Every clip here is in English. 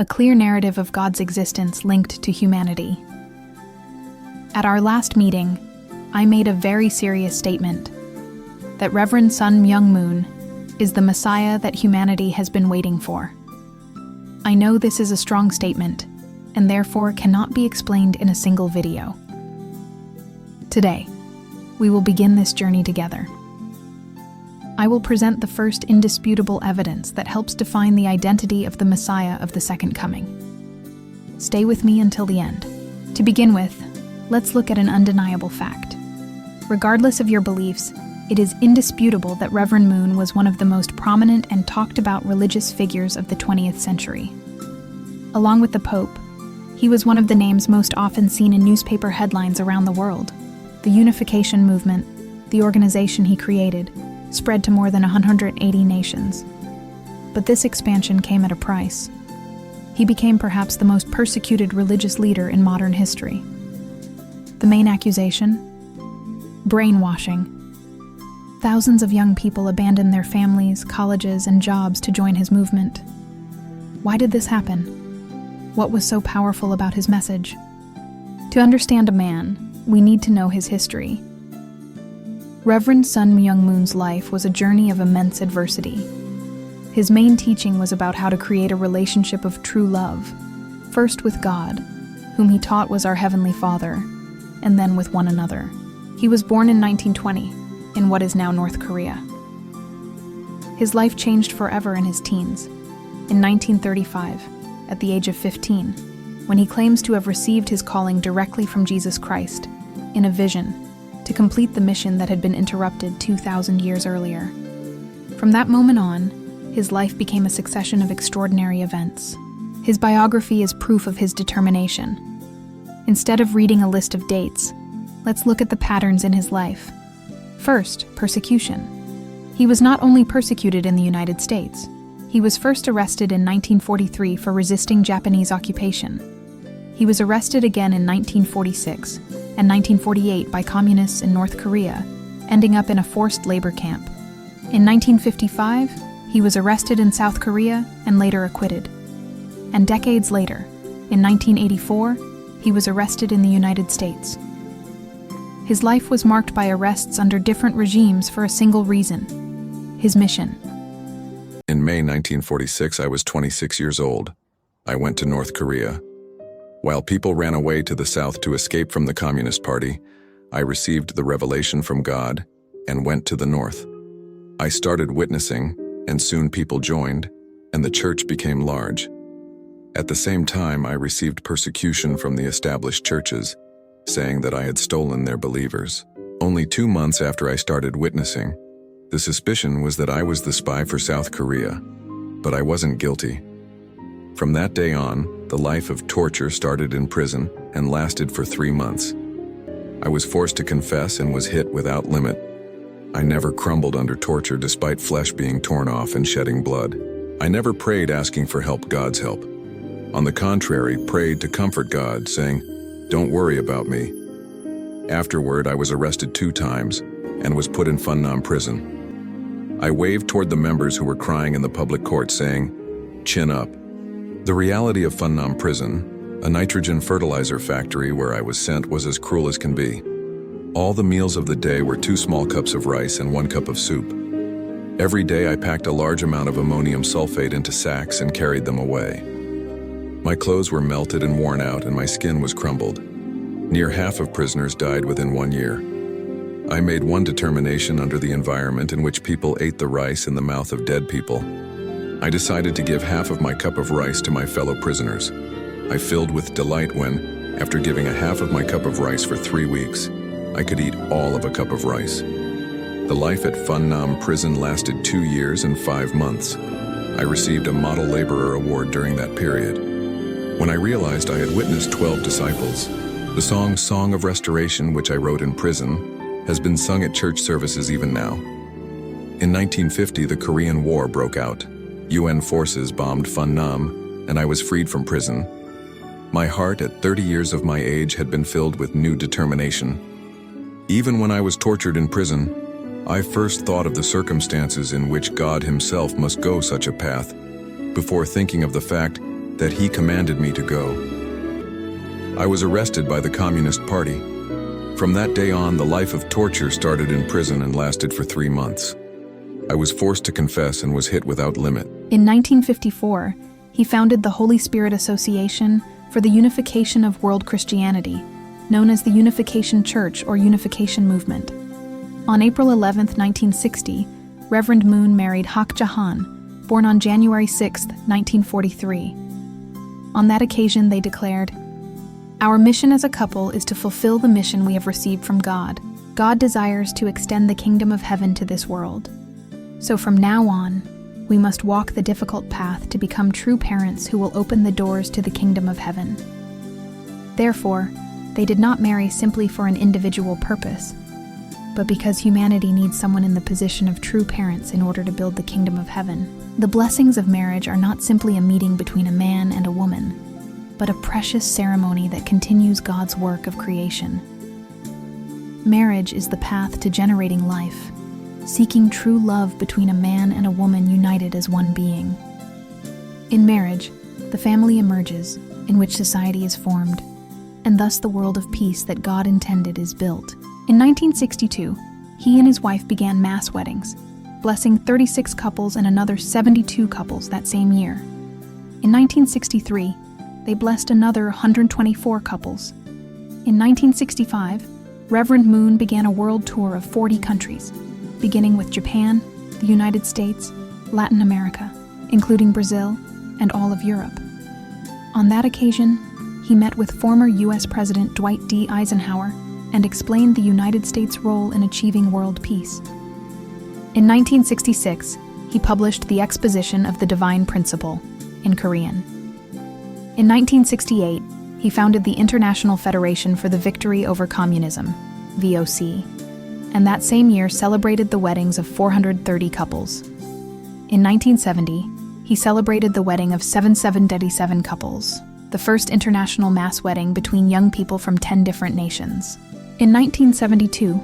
a clear narrative of God's existence linked to humanity. At our last meeting, I made a very serious statement that Reverend Sun Myung Moon is the Messiah that humanity has been waiting for. I know this is a strong statement, and therefore cannot be explained in a single video. Today, we will begin this journey together. I will present the first indisputable evidence that helps define the identity of the Messiah of the Second Coming. Stay with me until the end. To begin with, let's look at an undeniable fact. Regardless of your beliefs, it is indisputable that Reverend Moon was one of the most prominent and talked about religious figures of the 20th century. Along with the Pope, he was one of the names most often seen in newspaper headlines around the world. The Unification Movement, the organization he created, spread to more than 180 nations. But this expansion came at a price. He became perhaps the most persecuted religious leader in modern history. The main accusation? Brainwashing. Thousands of young people abandoned their families, colleges, and jobs to join his movement. Why did this happen? What was so powerful about his message? To understand a man, we need to know his history. Reverend Sun Myung Moon's life was a journey of immense adversity. His main teaching was about how to create a relationship of true love, first with God, whom he taught was our Heavenly Father, and then with one another. He was born in 1920, in what is now North Korea. His life changed forever in his teens. In 1935, at the age of 15, when he claims to have received his calling directly from Jesus Christ, in a vision, to complete the mission that had been interrupted 2,000 years earlier. From that moment on, his life became a succession of extraordinary events. His biography is proof of his determination. Instead of reading a list of dates, let's look at the patterns in his life. First, persecution. He was not only persecuted in the United States. He was first arrested in 1943 for resisting Japanese occupation. He was arrested again in 1946 and 1948 by communists in North Korea, ending up in a forced labor camp. In 1955, he was arrested in South Korea and later acquitted. And decades later, in 1984, he was arrested in the United States. His life was marked by arrests under different regimes for a single reason: his mission. In May 1946, I was 26 years old. I went to North Korea. While people ran away to the south to escape from the Communist Party, I received the revelation from God and went to the north. I started witnessing, and soon people joined, and the church became large. At the same time, I received persecution from the established churches, saying that I had stolen their believers. Only 2 months after I started witnessing, the suspicion was that I was the spy for South Korea, but I wasn't guilty. From that day on, the life of torture started in prison and lasted for 3 months. I was forced to confess and was hit without limit. I never crumbled under torture despite flesh being torn off and shedding blood. I never prayed asking for help, God's help. On the contrary, prayed to comfort God, saying, "Don't worry about me." Afterward, I was arrested 2 times and was put in Funnam prison. I waved toward the members who were crying in the public court, saying, "Chin up." The reality of Funnam prison, a nitrogen fertilizer factory where I was sent, was as cruel as can be. All the meals of the day were 2 small cups of rice and 1 cup of soup. Every day I packed a large amount of ammonium sulfate into sacks and carried them away. My clothes were melted and worn out, and my skin was crumbled. Near half of prisoners died within 1 year. I made one determination under the environment in which people ate the rice in the mouth of dead people. I decided to give half of my cup of rice to my fellow prisoners. I filled with delight when, after giving a half of my cup of rice for 3 weeks, I could eat all of a cup of rice. The life at Funnam prison lasted 2 years and 5 months. I received a model laborer award during that period. When I realized I had witnessed 12 disciples, the Song of Restoration, which I wrote in prison, has been sung at church services even now. In 1950, the Korean War broke out. UN forces bombed Funnam, and I was freed from prison. My heart, at 30 years of my age, had been filled with new determination. Even when I was tortured in prison, I first thought of the circumstances in which God Himself must go such a path, before thinking of the fact that he commanded me to go. I was arrested by the Communist Party. From that day on, the life of torture started in prison and lasted for 3 months. I was forced to confess and was hit without limit. In 1954, he founded the Holy Spirit Association for the Unification of World Christianity, known as the Unification Church or Unification Movement. On April 11, 1960, Reverend Moon married Hak Ja Han, born on January 6, 1943. On that occasion, they declared, "Our mission as a couple is to fulfill the mission we have received from God. God desires to extend the kingdom of heaven to this world. So from now on, we must walk the difficult path to become true parents who will open the doors to the kingdom of heaven." Therefore, they did not marry simply for an individual purpose, but because humanity needs someone in the position of true parents in order to build the kingdom of heaven. The blessings of marriage are not simply a meeting between a man and a woman, but a precious ceremony that continues God's work of creation. Marriage is the path to generating life, seeking true love between a man and a woman united as one being. In marriage, the family emerges, in which society is formed, and thus the world of peace that God intended is built. In 1962, he and his wife began mass weddings, blessing 36 couples and another 72 couples that same year. In 1963, they blessed another 124 couples. In 1965, Reverend Moon began a world tour of 40 countries, beginning with Japan, the United States, Latin America, including Brazil, and all of Europe. On that occasion, he met with former U.S. President Dwight D. Eisenhower and explained the United States' role in achieving world peace. In 1966, he published The Exposition of the Divine Principle in Korean. In 1968, he founded the International Federation for the Victory Over Communism, VOC, and that same year celebrated the weddings of 430 couples. In 1970, he celebrated the wedding of 737 couples, the first international mass wedding between young people from 10 different nations. In 1972,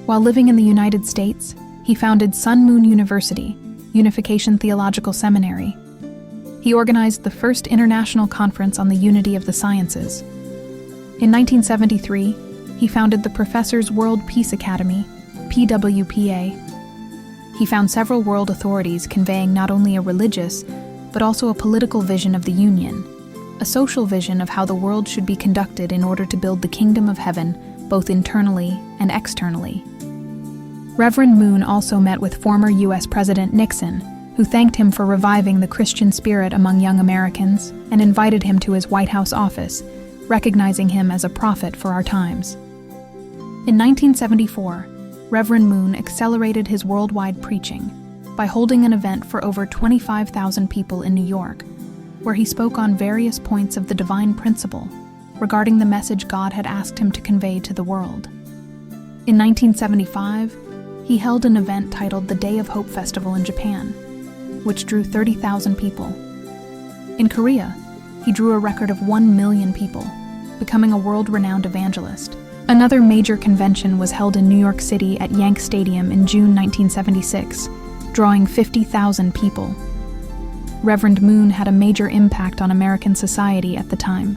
while living in the United States, he founded Sun Moon University, Unification Theological Seminary. He organized the first international conference on the unity of the sciences. In 1973, he founded the Professors World Peace Academy, PWPA. He found several world authorities conveying not only a religious, but also a political vision of the Union, a social vision of how the world should be conducted in order to build the kingdom of heaven, both internally and externally. Reverend Moon also met with former U.S. President Nixon, who thanked him for reviving the Christian spirit among young Americans and invited him to his White House office, recognizing him as a prophet for our times. In 1974, Reverend Moon accelerated his worldwide preaching by holding an event for over 25,000 people in New York, where he spoke on various points of the divine principle regarding the message God had asked him to convey to the world. In 1975, he held an event titled the Day of Hope Festival in Japan, which drew 30,000 people. In Korea, he drew a record of 1 million people, becoming a world-renowned evangelist. Another major convention was held in New York City at Yankee Stadium in June 1976, drawing 50,000 people. Reverend Moon had a major impact on American society at the time.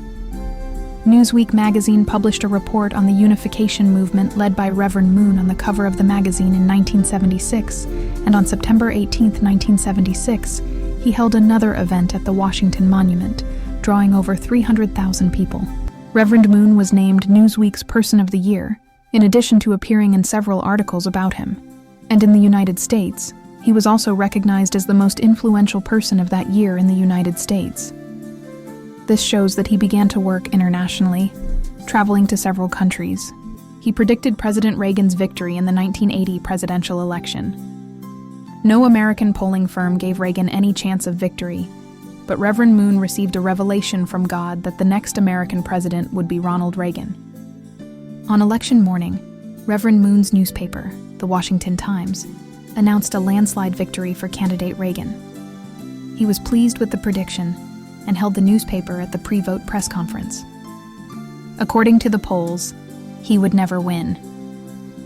Newsweek magazine published a report on the Unification Movement led by Reverend Moon on the cover of the magazine in 1976, and on September 18, 1976, he held another event at the Washington Monument, drawing over 300,000 people. Reverend Moon was named Newsweek's Person of the Year, in addition to appearing in several articles about him. And in the United States, he was also recognized as the most influential person of that year in the United States. This shows that he began to work internationally, traveling to several countries. He predicted President Reagan's victory in the 1980 presidential election. No American polling firm gave Reagan any chance of victory, but Reverend Moon received a revelation from God that the next American president would be Ronald Reagan. On election morning, Reverend Moon's newspaper, the Washington Times, announced a landslide victory for candidate Reagan. He was pleased with the prediction and held the newspaper at the pre-vote press conference. According to the polls, he would never win.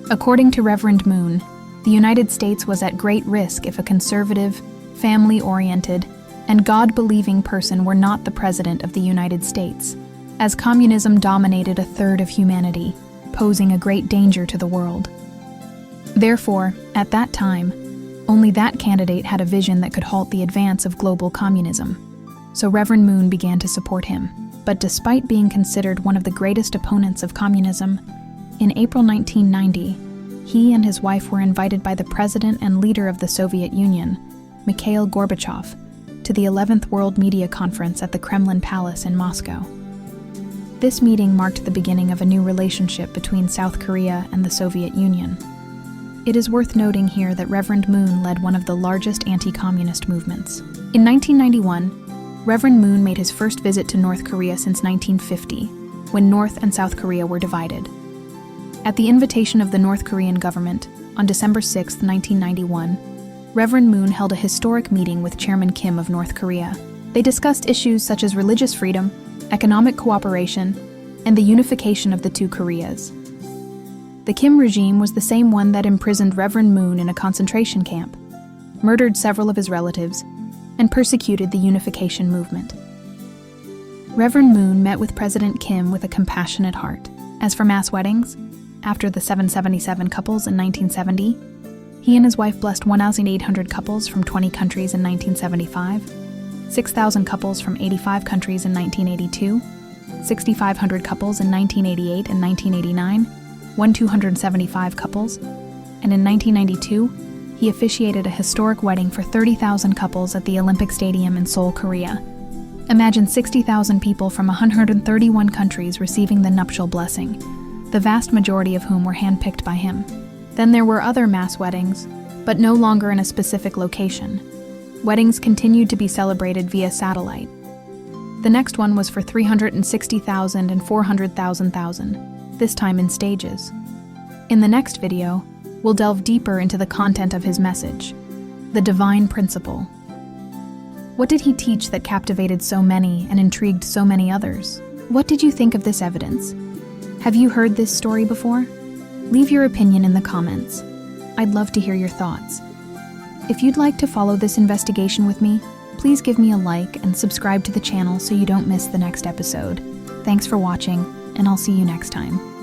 According to Reverend Moon, the United States was at great risk if a conservative, family-oriented, and God-believing person were not the President of the United States, as communism dominated a third of humanity, posing a great danger to the world. Therefore, at that time, only that candidate had a vision that could halt the advance of global communism. So Reverend Moon began to support him. But despite being considered one of the greatest opponents of communism, in April 1990, he and his wife were invited by the president and leader of the Soviet Union, Mikhail Gorbachev, to the 11th World Media Conference at the Kremlin Palace in Moscow. This meeting marked the beginning of a new relationship between South Korea and the Soviet Union. It is worth noting here that Reverend Moon led one of the largest anti-communist movements. In 1991, Reverend Moon made his first visit to North Korea since 1950, when North and South Korea were divided. At the invitation of the North Korean government, on December 6, 1991, Reverend Moon held a historic meeting with Chairman Kim of North Korea. They discussed issues such as religious freedom, economic cooperation, and the unification of the two Koreas. The Kim regime was the same one that imprisoned Reverend Moon in a concentration camp, murdered several of his relatives, and persecuted the Unification Movement. Reverend Moon met with President Kim with a compassionate heart. As for mass weddings, after the 777 couples in 1970, he and his wife blessed 1,800 couples from 20 countries in 1975, 6,000 couples from 85 countries in 1982, 6,500 couples in 1988 and 1989, 1,275 couples, and in 1992, he officiated a historic wedding for 30,000 couples at the Olympic Stadium in Seoul, Korea. Imagine 60,000 people from 131 countries receiving the nuptial blessing, the vast majority of whom were handpicked by him. Then there were other mass weddings, but no longer in a specific location. Weddings continued to be celebrated via satellite. The next one was for 360,000 and 400,000, this time in stages. In the next video, we'll delve deeper into the content of his message, the divine principle. What did he teach that captivated so many and intrigued so many others? What did you think of this evidence? Have you heard this story before? Leave your opinion in the comments. I'd love to hear your thoughts. If you'd like to follow this investigation with me, please give me a like and subscribe to the channel so you don't miss the next episode. Thanks for watching, and I'll see you next time.